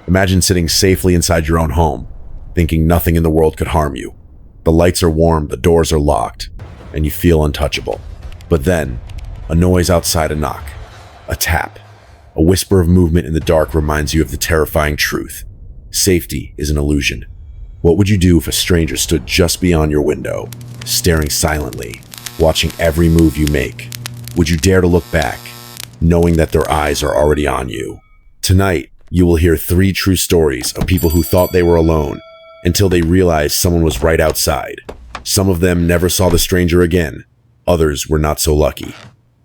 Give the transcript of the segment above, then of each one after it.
Imagine sitting safely inside your own home, thinking nothing in the world could harm you. The lights are warm, the doors are locked, and you feel untouchable. But then, a noise outside, a knock, a tap, a whisper of movement in the dark reminds you of the terrifying truth. Safety is an illusion. What would you do if a stranger stood just beyond your window, staring silently, watching every move you make? Would you dare to look back, knowing that their eyes are already on you? Tonight, you will hear 3 true stories of people who thought they were alone until they realized someone was right outside. Some of them never saw the stranger again. Others were not so lucky.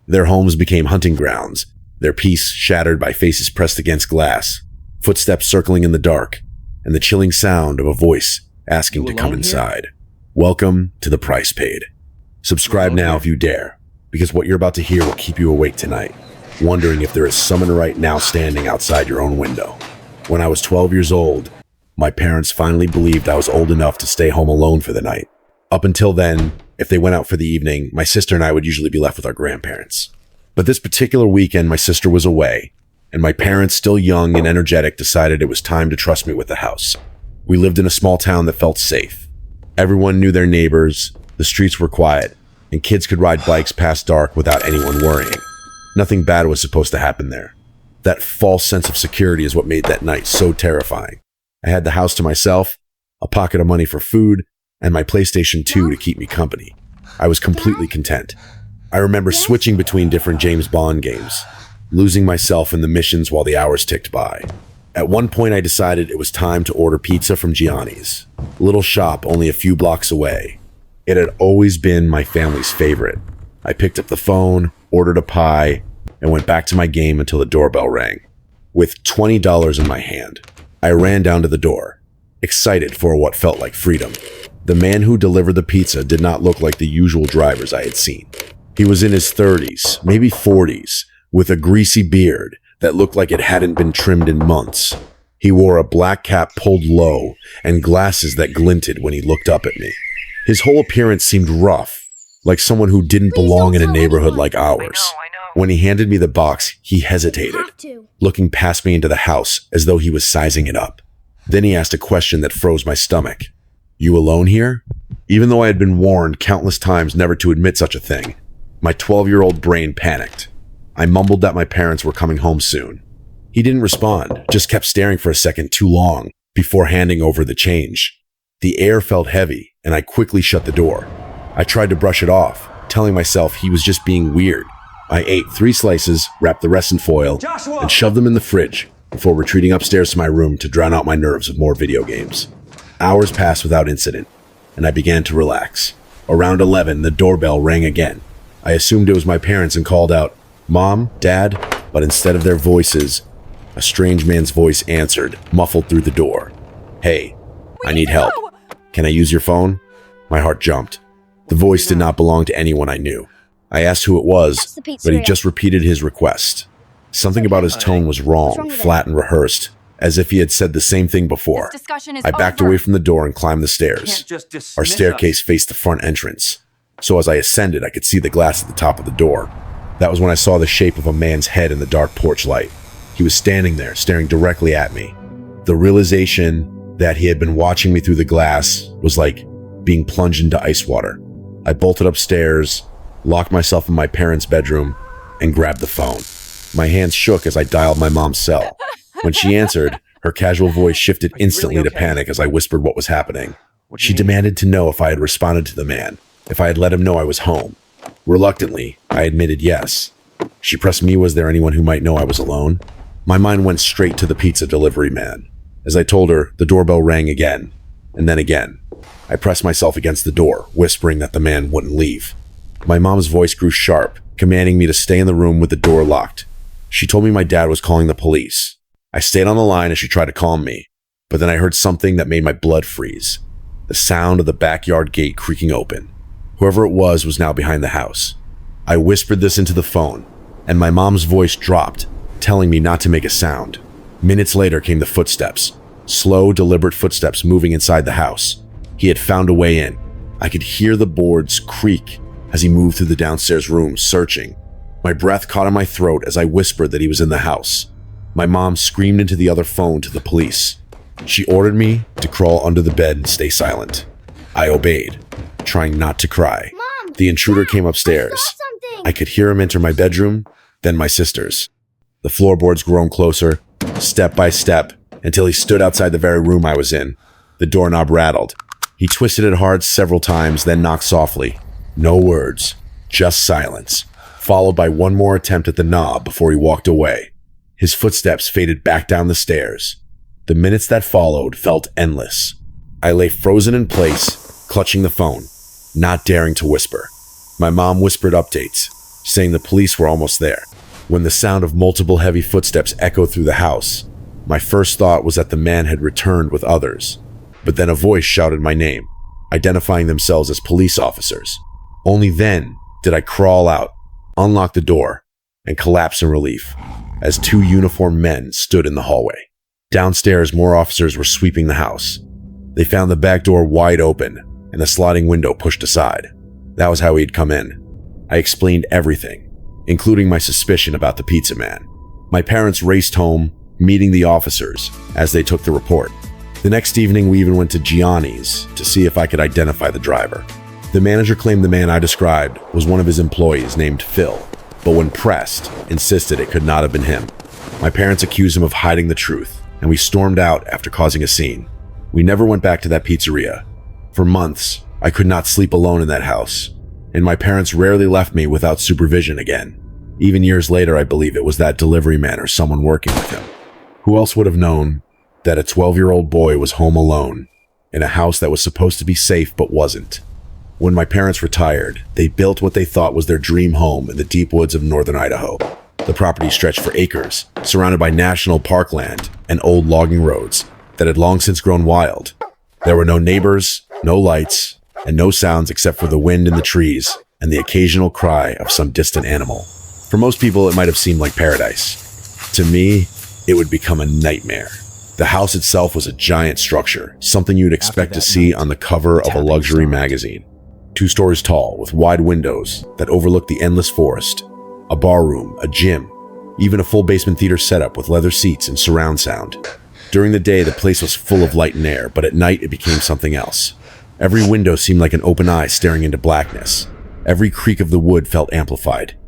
Their homes became hunting grounds, their peace shattered by faces pressed against glass, footsteps circling in the dark, and the chilling sound of a voice asking to come inside. Welcome to The Price Paid. Subscribe now if you dare, because what you're about to hear will keep you awake tonight, wondering if there is someone right now standing outside your own window. When I was 12 years old, my parents finally believed I was old enough to stay home alone for the night. Up until then, if they went out for the evening, my sister and I would usually be left with our grandparents. But this particular weekend, my sister was away, and my parents, still young and energetic, decided it was time to trust me with the house. We lived in a small town that felt safe. Everyone knew their neighbors, the streets were quiet, and kids could ride bikes past dark without anyone worrying. Nothing bad was supposed to happen there. That false sense of security is what made that night so terrifying. I had the house to myself, a pocket of money for food, and my PlayStation 2 to keep me company. I was completely content. I remember switching between different James Bond games, losing myself in the missions while the hours ticked by. At one point, I decided it was time to order pizza from Gianni's, a little shop only a few blocks away. It had always been my family's favorite. I picked up the phone, ordered a pie, and went back to my game until the doorbell rang. With $20 in my hand, I ran down to the door, excited for what felt like freedom. The man who delivered the pizza did not look like the usual drivers I had seen. He was in his 30s, maybe 40s, with a greasy beard that looked like it hadn't been trimmed in months. He wore a black cap pulled low and glasses that glinted when he looked up at me. His whole appearance seemed rough, like someone who didn't belong in a neighborhood like ours. When he handed me the box, he hesitated, looking past me into the house as though he was sizing it up. Then he asked a question that froze my stomach. "You alone here?" Even though I had been warned countless times never to admit such a thing, my 12-year-old brain panicked. I mumbled that my parents were coming home soon. He didn't respond, just kept staring for a second too long before handing over the change. The air felt heavy, and I quickly shut the door. I tried to brush it off, telling myself he was just being weird. I ate 3 slices, wrapped the rest in foil, and shoved them in the fridge before retreating upstairs to my room to drown out my nerves with more video games. Hours passed without incident, and I began to relax. Around 11, the doorbell rang again. I assumed it was my parents and called out, "Mom, Dad?" But instead of their voices, a strange man's voice answered, muffled through the door. "Hey, I need help. Can I use your phone?" My heart jumped. The voice did not belong to anyone I knew. I asked who it was, but he just repeated his request. Something about his tone was wrong, flat and rehearsed, as if he had said the same thing before. I backed away from the door and climbed the stairs. Our staircase faced the front entrance, so as I ascended, I could see the glass at the top of the door. That was when I saw the shape of a man's head in the dark porch light. He was standing there, staring directly at me. The realization that he had been watching me through the glass was like being plunged into ice water. I bolted upstairs, locked myself in my parents' bedroom, and grabbed the phone. My hands shook as I dialed my mom's cell. When she answered, her casual voice shifted instantly to panic as I whispered what was happening. She demanded to know if I had responded to the man, if I had let him know I was home. Reluctantly, I admitted yes. She pressed me, was there anyone who might know I was alone? My mind went straight to the pizza delivery man. As I told her, the doorbell rang again, and then again. I pressed myself against the door, whispering that the man wouldn't leave. My mom's voice grew sharp, commanding me to stay in the room with the door locked. She told me my dad was calling the police. I stayed on the line as she tried to calm me, but then I heard something that made my blood freeze. The sound of the backyard gate creaking open. Whoever it was now behind the house. I whispered this into the phone, and my mom's voice dropped, telling me not to make a sound. Minutes later came the footsteps. Slow, deliberate footsteps moving inside the house. He had found a way in. I could hear the boards creak as he moved through the downstairs room, searching. My breath caught in my throat as I whispered that he was in the house. My mom screamed into the other phone to the police. She ordered me to crawl under the bed and stay silent. I obeyed, trying not to cry. Mom, The intruder Dad, came upstairs. I saw something. I could hear him enter my bedroom, then my sister's. The floorboards groaned closer, step by step, until he stood outside the very room I was in. The doorknob rattled. He twisted it hard several times, then knocked softly. No words, just silence, followed by one more attempt at the knob before he walked away. His footsteps faded back down the stairs. The minutes that followed felt endless. I lay frozen in place, clutching the phone, not daring to whisper. My mom whispered updates, saying the police were almost there. When the sound of multiple heavy footsteps echoed through the house, my first thought was that the man had returned with others. But then a voice shouted my name, identifying themselves as police officers. Only then did I crawl out, unlock the door, and collapse in relief as two uniformed men stood in the hallway. Downstairs, more officers were sweeping the house. They found the back door wide open and the sliding window pushed aside. That was how he'd come in. I explained everything, including my suspicion about the pizza man. My parents raced home, meeting the officers as they took the report. The next evening, we even went to Gianni's to see if I could identify the driver. The manager claimed the man I described was one of his employees named Phil, but when pressed, insisted it could not have been him. My parents accused him of hiding the truth, and we stormed out after causing a scene. We never went back to that pizzeria. For months, I could not sleep alone in that house, and my parents rarely left me without supervision again. Even years later, I believe it was that delivery man or someone working with him. Who else would have known that a 12-year-old boy was home alone in a house that was supposed to be safe but wasn't? When my parents retired, they built what they thought was their dream home in the deep woods of northern Idaho. The property stretched for acres, surrounded by national parkland and old logging roads that had long since grown wild. There were no neighbors, no lights, and no sounds except for the wind in the trees and the occasional cry of some distant animal. For most people, it might have seemed like paradise. To me, it would become a nightmare. The house itself was a giant structure, something you'd expect to see on the cover of a luxury magazine. 2 stories tall, with wide windows that overlooked the endless forest, a bar room, a gym, even a full basement theater setup with leather seats and surround sound. During the day, the place was full of light and air, but at night it became something else. Every window seemed like an open eye staring into blackness. Every creak of the wood felt amplified.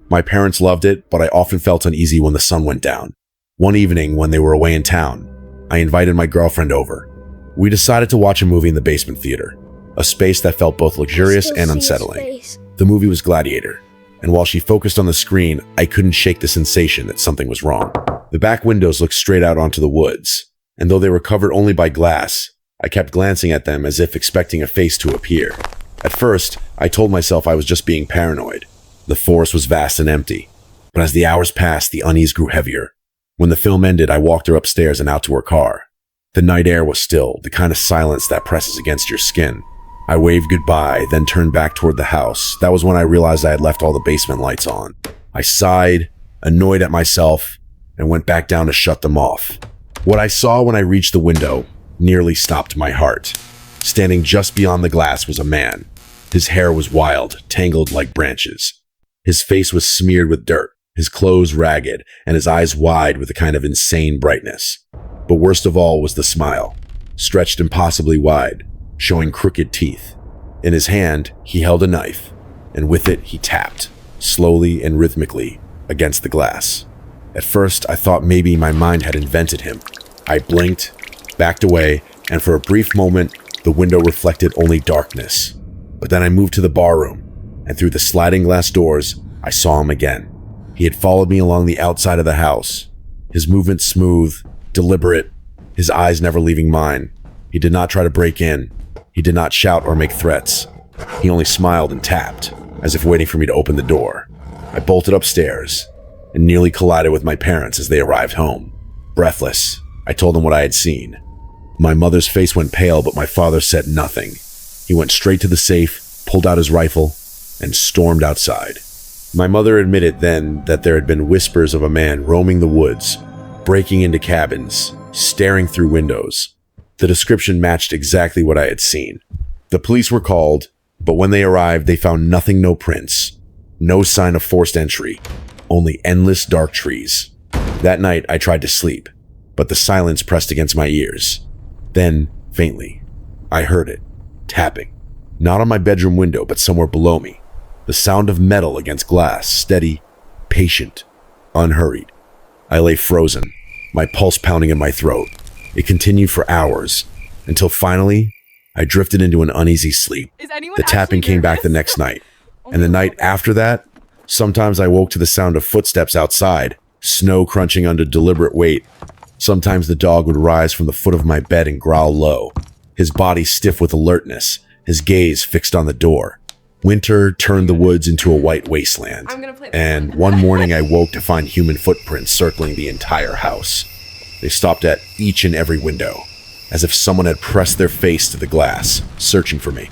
My parents loved it, but I often felt uneasy when the sun went down. One evening, when they were away in town, I invited my girlfriend over. We decided to watch a movie in the basement theater, a space that felt both luxurious and unsettling. The movie was Gladiator, and while she focused on the screen, I couldn't shake the sensation that something was wrong. The back windows looked straight out onto the woods, and though they were covered only by glass, I kept glancing at them as if expecting a face to appear. At first, I told myself I was just being paranoid. The forest was vast and empty, but as the hours passed, the unease grew heavier. When the film ended, I walked her upstairs and out to her car. The night air was still, the kind of silence that presses against your skin. I waved goodbye, then turned back toward the house. That was when I realized I had left all the basement lights on. I sighed, annoyed at myself, and went back down to shut them off. What I saw when I reached the window nearly stopped my heart. Standing just beyond the glass was a man. His hair was wild, tangled like branches. His face was smeared with dirt, his clothes ragged, and his eyes wide with a kind of insane brightness. But worst of all was the smile, stretched impossibly wide, showing crooked teeth. In his hand, he held a knife, and with it he tapped, slowly and rhythmically, against the glass. At first, I thought maybe my mind had invented him. I blinked, backed away, and for a brief moment, the window reflected only darkness. But then I moved to the bar room, and through the sliding glass doors, I saw him again. He had followed me along the outside of the house, his movements smooth, deliberate, his eyes never leaving mine. He did not try to break in. He did not shout or make threats. He only smiled and tapped, as if waiting for me to open the door. I bolted upstairs and nearly collided with my parents as they arrived home. Breathless, I told them what I had seen. My mother's face went pale, but my father said nothing. He went straight to the safe, pulled out his rifle, and stormed outside. My mother admitted then that there had been whispers of a man roaming the woods, breaking into cabins, staring through windows. The description matched exactly what I had seen. The police were called, but when they arrived, they found nothing, no prints, no sign of forced entry, only endless dark trees. That night, I tried to sleep, but the silence pressed against my ears. Then, faintly, I heard it, tapping. Not on my bedroom window, but somewhere below me. The sound of metal against glass, steady, patient, unhurried. I lay frozen, my pulse pounding in my throat. It continued for hours, until finally, I drifted into an uneasy sleep. The tapping came back the next night, and the night after that, sometimes I woke to the sound of footsteps outside, snow crunching under deliberate weight. Sometimes the dog would rise from the foot of my bed and growl low, his body stiff with alertness, his gaze fixed on the door. Winter turned the woods into a white wasteland, and one morning I woke to find human footprints circling the entire house. They stopped at each and every window, as if someone had pressed their face to the glass, searching for me.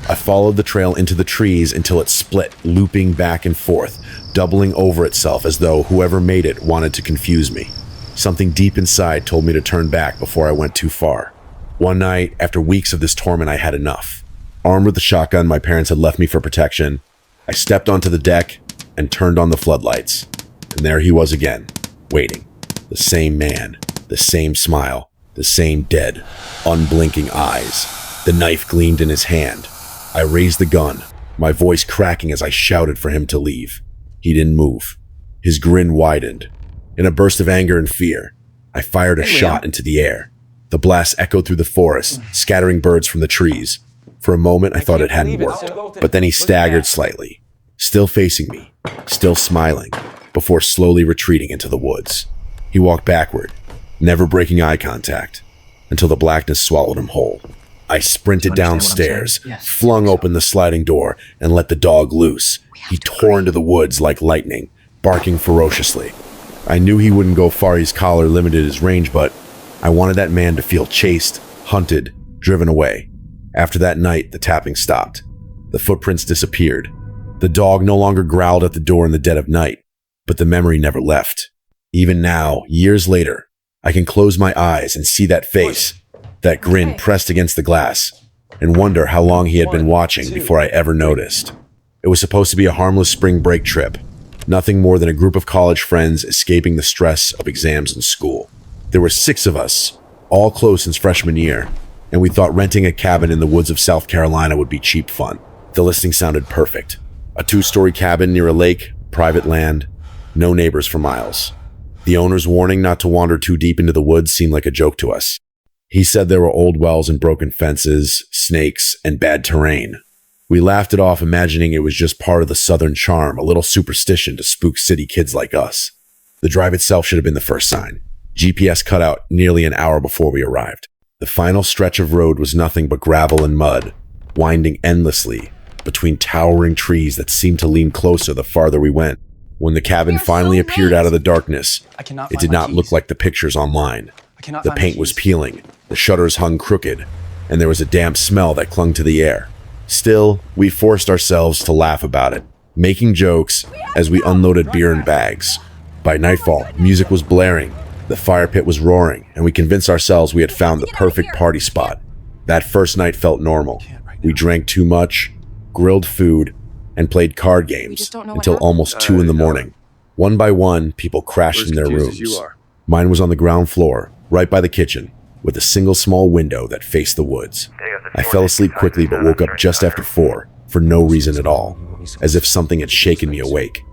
I followed the trail into the trees until it split, looping back and forth, doubling over itself as though whoever made it wanted to confuse me. Something deep inside told me to turn back before I went too far. One night, after weeks of this torment, I had enough. Armed with the shotgun my parents had left me for protection, I stepped onto the deck and turned on the floodlights. And there he was again, waiting. The same man, the same smile, the same dead, unblinking eyes. The knife gleamed in his hand. I raised the gun, my voice cracking as I shouted for him to leave. He didn't move. His grin widened. In a burst of anger and fear, I fired a shot into the air. The blast echoed through the forest, scattering birds from the trees. For a moment, I thought it hadn't worked, but then he staggered slightly, still facing me, still smiling, before slowly retreating into the woods. He walked backward, never breaking eye contact, until the blackness swallowed him whole. I sprinted downstairs, flung open the sliding door, and let the dog loose. He tore into the woods like lightning, barking ferociously. I knew he wouldn't go far. His collar limited his range, but I wanted that man to feel chased, hunted, driven away. After that night, the tapping stopped. The footprints disappeared. The dog no longer growled at the door in the dead of night, but the memory never left. Even now, years later, I can close my eyes and see that face, that grin pressed against the glass, and wonder how long he had been watching before I ever noticed. It was supposed to be a harmless spring break trip, nothing more than a group of college friends escaping the stress of exams in school. There were 6 of us, all close since freshman year, and we thought renting a cabin in the woods of South Carolina would be cheap fun. The listing sounded perfect. A 2-story cabin near a lake, private land, no neighbors for miles. The owner's warning not to wander too deep into the woods seemed like a joke to us. He said there were old wells and broken fences, snakes, and bad terrain. We laughed it off, imagining it was just part of the southern charm, a little superstition to spook city kids like us. The drive itself should have been the first sign. GPS cut out nearly an hour before we arrived. The final stretch of road was nothing but gravel and mud, winding endlessly between towering trees that seemed to lean closer the farther we went. When the cabin finally appeared out of the darkness, it did not look like the pictures online. The paint was peeling, the shutters hung crooked, and there was a damp smell that clung to the air. Still, we forced ourselves to laugh about it, making jokes as we unloaded beer in bags. By nightfall, music was blaring, the fire pit was roaring, and we convinced ourselves we had found the perfect party spot. That first night felt normal. We drank too much, grilled food, and played card games until almost 2 in the morning. One by one, people crashed in their rooms. Mine was on the ground floor, right by the kitchen, with a single small window that faced the woods. I fell asleep quickly but woke up just after 4, for no reason at all, as if something had shaken me awake.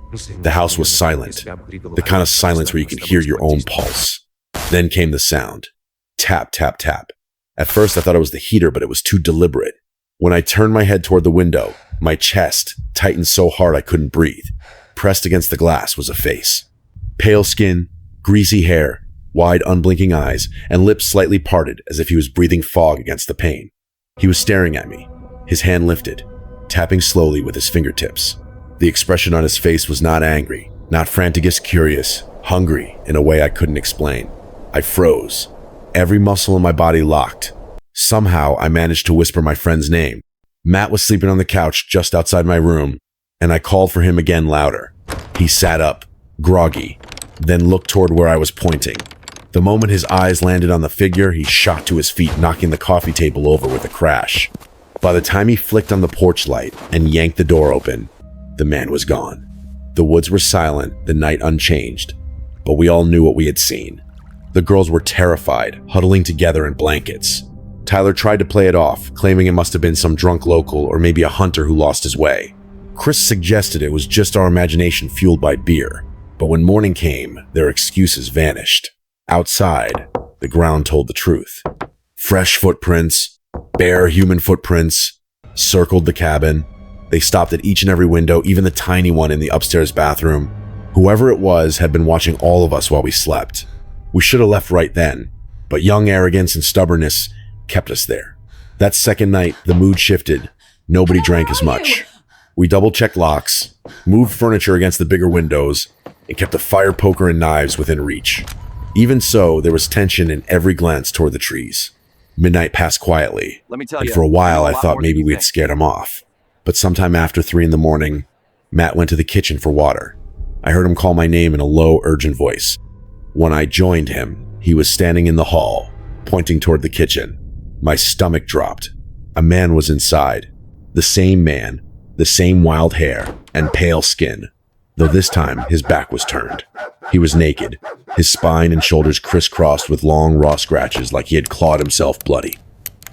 The house was silent, the kind of silence where you can hear your own pulse. Then came the sound. Tap, tap, tap. At first I thought it was the heater, but it was too deliberate. When I turned my head toward the window, my chest tightened so hard I couldn't breathe. Pressed against the glass was a face. Pale skin, greasy hair, wide unblinking eyes, and lips slightly parted as if he was breathing fog against the pain. He was staring at me, his hand lifted, tapping slowly with his fingertips. The expression on his face was not angry, not frantic, just curious, hungry in a way I couldn't explain. I froze, every muscle in my body locked. Somehow I managed to whisper my friend's name. Matt was sleeping on the couch just outside my room, and I called for him again louder. He sat up, groggy, then looked toward where I was pointing. The moment his eyes landed on the figure, he shot to his feet, knocking the coffee table over with a crash. By the time he flicked on the porch light and yanked the door open, the man was gone. The woods were silent, the night unchanged, but we all knew what we had seen. The girls were terrified, huddling together in blankets. Tyler tried to play it off, claiming it must have been some drunk local or maybe a hunter who lost his way. Chris suggested it was just our imagination fueled by beer, but when morning came, their excuses vanished. Outside, the ground told the truth. Fresh footprints, bare human footprints, circled the cabin. They stopped at each and every window, even the tiny one in the upstairs bathroom. Whoever it was had been watching all of us while we slept. We should have left right then, but young arrogance and stubbornness kept us there. That second night, the mood shifted. Nobody drank as much. We double-checked locks, moved furniture against the bigger windows, and kept a fire poker and knives within reach. Even so, there was tension in every glance toward the trees. Midnight passed quietly, and for a while I thought maybe we had scared him off. But sometime after 3 a.m, Matt went to the kitchen for water. I heard him call my name in a low, urgent voice. When I joined him, he was standing in the hall, pointing toward the kitchen. My stomach dropped. A man was inside. The same man, the same wild hair and pale skin, though this time his back was turned. He was naked, his spine and shoulders crisscrossed with long raw scratches like he had clawed himself bloody.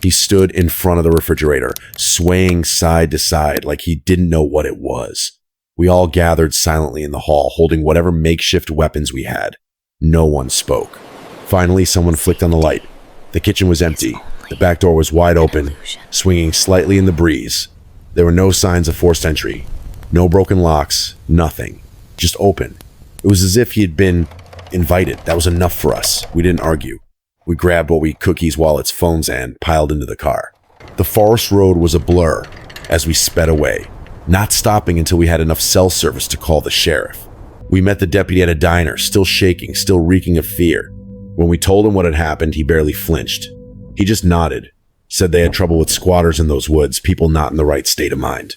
He stood in front of the refrigerator, swaying side to side like he didn't know what it was. We all gathered silently in the hall, holding whatever makeshift weapons we had. No one spoke. Finally, someone flicked on the light. The kitchen was empty. The back door was wide open, swinging slightly in the breeze. There were no signs of forced entry. No broken locks, nothing. Just open. It was as if he had been invited. That was enough for us. We didn't argue. We grabbed what we cookies, wallets, phones, and piled into the car. The forest road was a blur as we sped away, not stopping until we had enough cell service to call the sheriff. We met the deputy at a diner, still shaking, still reeking of fear. When we told him what had happened, he barely flinched. He just nodded, said they had trouble with squatters in those woods, people not in the right state of mind.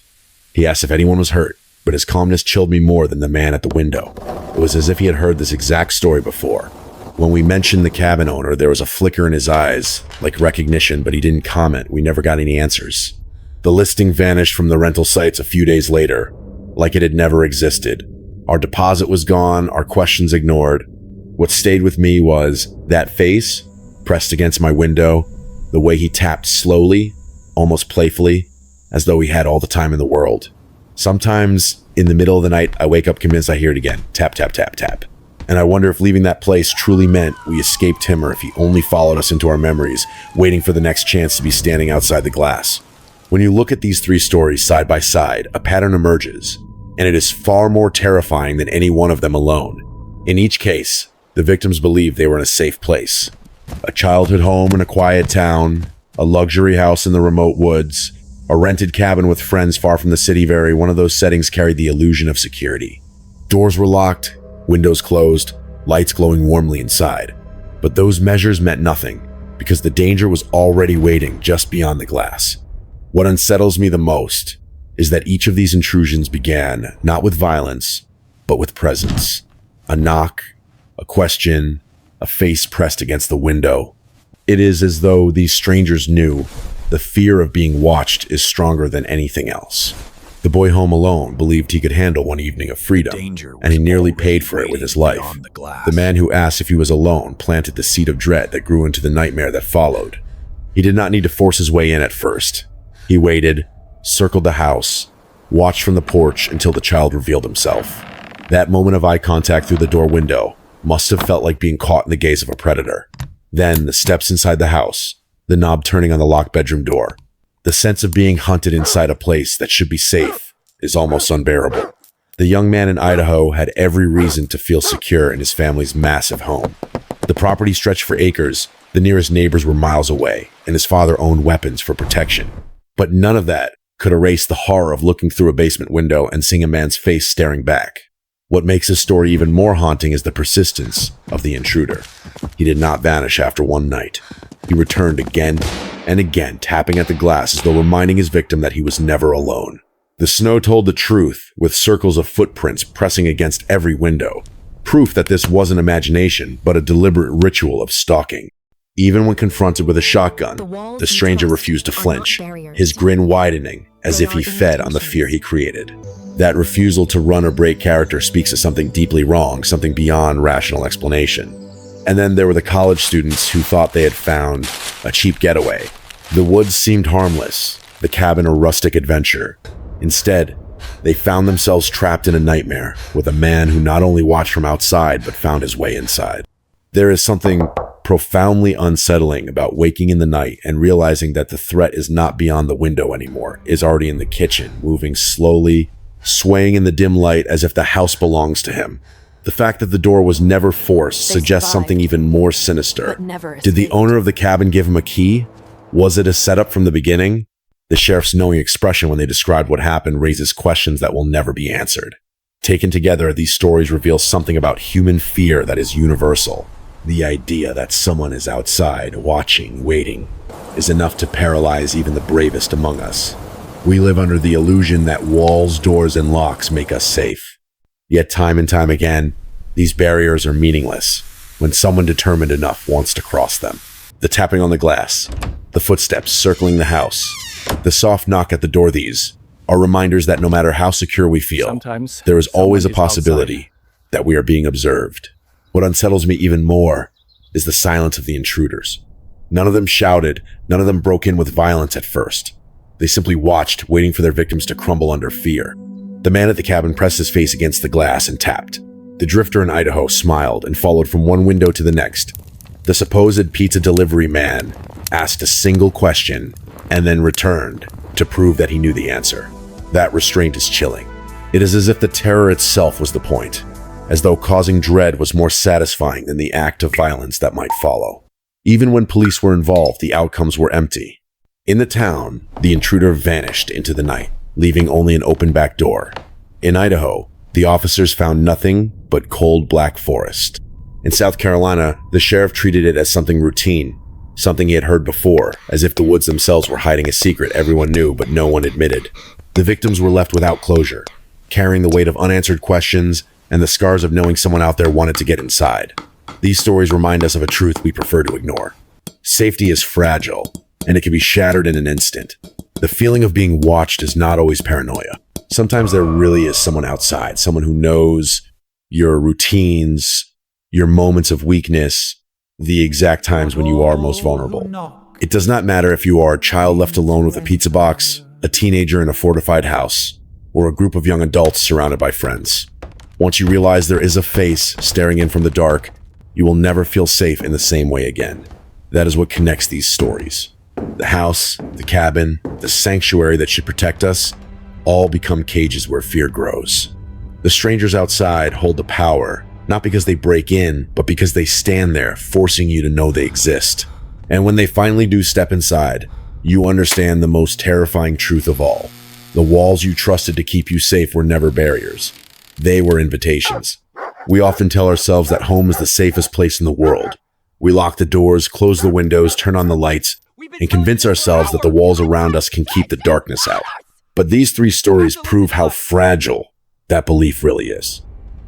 He asked if anyone was hurt, but his calmness chilled me more than the man at the window. It was as if he had heard this exact story before. When we mentioned the cabin owner, there was a flicker in his eyes, like recognition, but he didn't comment. We never got any answers. The listing vanished from the rental sites a few days later, like it had never existed. Our deposit was gone, our questions ignored. What stayed with me was that face pressed against my window, the way he tapped slowly, almost playfully, as though he had all the time in the world. Sometimes, in the middle of the night, I wake up convinced I hear it again. Tap, tap, tap, tap. And I wonder if leaving that place truly meant we escaped him or if he only followed us into our memories, waiting for the next chance to be standing outside the glass. When you look at these 3 stories side by side, a pattern emerges, and it is far more terrifying than any one of them alone. In each case, the victims believed they were in a safe place. A childhood home in a quiet town, a luxury house in the remote woods, a rented cabin with friends far from the city. One of those settings carried the illusion of security. Doors were locked, windows closed, lights glowing warmly inside. But those measures meant nothing, because the danger was already waiting just beyond the glass. What unsettles me the most is that each of these intrusions began not with violence, but with presence. A knock, a question, a face pressed against the window. It is as though these strangers knew the fear of being watched is stronger than anything else. The boy home alone believed he could handle one evening of freedom, and he nearly paid for it with his life. The man who asked if he was alone planted the seed of dread that grew into the nightmare that followed. He did not need to force his way in at first. He waited, circled the house, watched from the porch until the child revealed himself. That moment of eye contact through the door window must have felt like being caught in the gaze of a predator. Then the steps inside the house, the knob turning on the locked bedroom door. The sense of being hunted inside a place that should be safe is almost unbearable. The young man in Idaho had every reason to feel secure in his family's massive home. The property stretched for acres, the nearest neighbors were miles away, and his father owned weapons for protection. But none of that could erase the horror of looking through a basement window and seeing a man's face staring back. What makes this story even more haunting is the persistence of the intruder. He did not vanish after one night. He returned again and again, tapping at the glass as though reminding his victim that he was never alone. The snow told the truth, with circles of footprints pressing against every window. Proof that this wasn't imagination, but a deliberate ritual of stalking. Even when confronted with a shotgun, the stranger refused to flinch, his grin widening as if he fed on the fear he created. That refusal to run or break character speaks of something deeply wrong, something beyond rational explanation. And then there were the college students who thought they had found a cheap getaway. The woods seemed harmless, the cabin a rustic adventure. Instead, they found themselves trapped in a nightmare with a man who not only watched from outside but found his way inside. There is something profoundly unsettling about waking in the night and realizing that the threat is not beyond the window anymore, is already in the kitchen, moving slowly, swaying in the dim light as if the house belongs to him. The fact that the door was never forced suggests something even more sinister. Did the owner of the cabin give him a key? Was it a setup from the beginning? The sheriff's knowing expression when they described what happened raises questions that will never be answered. Taken together, these stories reveal something about human fear that is universal. The idea that someone is outside, watching, waiting, is enough to paralyze even the bravest among us. We live under the illusion that walls, doors, and locks make us safe. Yet time and time again, these barriers are meaningless when someone determined enough wants to cross them. The tapping on the glass, the footsteps circling the house, the soft knock at the door, these are reminders that no matter how secure we feel, there is always a possibility that we are being observed. What unsettles me even more is the silence of the intruders. None of them shouted, none of them broke in with violence at first. They simply watched, waiting for their victims to crumble under fear. The man at the cabin pressed his face against the glass and tapped. The drifter in Idaho smiled and followed from one window to the next. The supposed pizza delivery man asked a single question and then returned to prove that he knew the answer. That restraint is chilling. It is as if the terror itself was the point, as though causing dread was more satisfying than the act of violence that might follow. Even when police were involved, the outcomes were empty. In the town, the intruder vanished into the night, leaving only an open back door. In Idaho, the officers found nothing but cold black forest. In South Carolina, the sheriff treated it as something routine, something he had heard before, as if the woods themselves were hiding a secret everyone knew but no one admitted. The victims were left without closure, carrying the weight of unanswered questions and the scars of knowing someone out there wanted to get inside. These stories remind us of a truth we prefer to ignore. Safety is fragile, and it can be shattered in an instant. The feeling of being watched is not always paranoia. Sometimes there really is someone outside, someone who knows your routines, your moments of weakness, the exact times when you are most vulnerable. It does not matter if you are a child left alone with a pizza box, a teenager in a fortified house, or a group of young adults surrounded by friends. Once you realize there is a face staring in from the dark, you will never feel safe in the same way again. That is what connects these stories. The house, the cabin, the sanctuary that should protect us, all become cages where fear grows. The strangers outside hold the power, not because they break in, but because they stand there, forcing you to know they exist. And when they finally do step inside, you understand the most terrifying truth of all. The walls you trusted to keep you safe were never barriers. They were invitations. We often tell ourselves that home is the safest place in the world. We lock the doors, close the windows, turn on the lights, and convince ourselves that the walls around us can keep the darkness out. But these three stories prove how fragile that belief really is.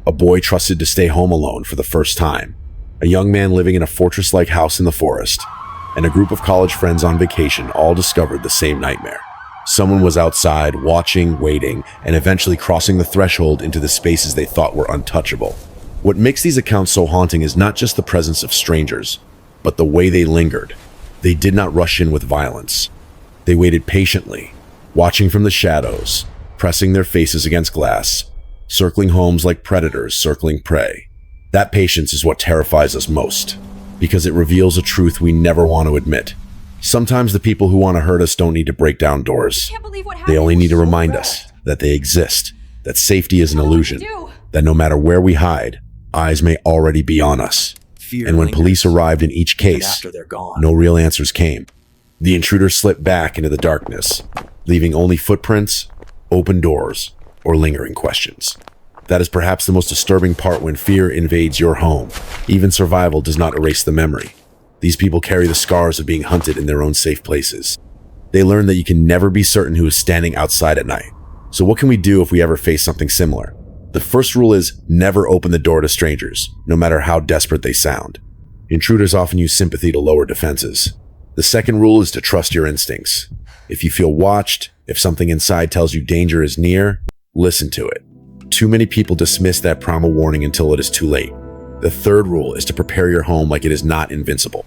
A boy trusted to stay home alone for the first time, a young man living in a fortress-like house in the forest, and a group of college friends on vacation all discovered the same nightmare. Someone was outside, watching, waiting, and eventually crossing the threshold into the spaces they thought were untouchable. What makes these accounts so haunting is not just the presence of strangers, but the way they lingered. They did not rush in with violence. They waited patiently, watching from the shadows, pressing their faces against glass, circling homes like predators circling prey. That patience is what terrifies us most, because it reveals a truth we never want to admit. Sometimes the people who want to hurt us don't need to break down doors. They only need to remind us that they exist, that safety is an illusion, that no matter where we hide, eyes may already be on us. And when police arrived in each case, no real answers came. The intruder slipped back into the darkness, leaving only footprints, open doors, or lingering questions. That is perhaps the most disturbing part when fear invades your home. Even survival does not erase the memory. These people carry the scars of being hunted in their own safe places. They learn that you can never be certain who is standing outside at night. So what can we do if we ever face something similar? The first rule is never open the door to strangers, no matter how desperate they sound. Intruders often use sympathy to lower defenses. The second rule is to trust your instincts. If you feel watched, if something inside tells you danger is near, listen to it. Too many people dismiss that primal warning until it is too late. The third rule is to prepare your home like it is not invincible.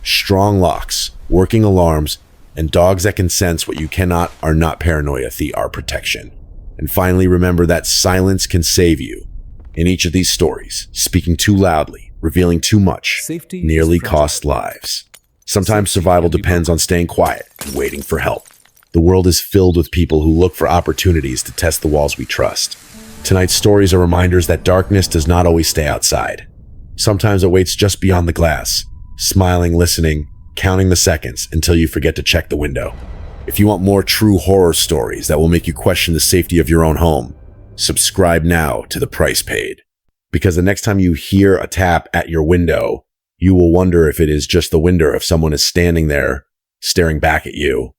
Strong locks, working alarms, and dogs that can sense what you cannot are not paranoia, they are protection. And finally, remember that silence can save you. In each of these stories, speaking too loudly, revealing too much, nearly cost lives. Sometimes survival depends on staying quiet and waiting for help. The world is filled with people who look for opportunities to test the walls we trust. Tonight's stories are reminders that darkness does not always stay outside. Sometimes it waits just beyond the glass, smiling, listening, counting the seconds until you forget to check the window. If you want more true horror stories that will make you question the safety of your own home, subscribe now to The Price Paid. Because the next time you hear a tap at your window, you will wonder if it is just the window, if someone is standing there staring back at you,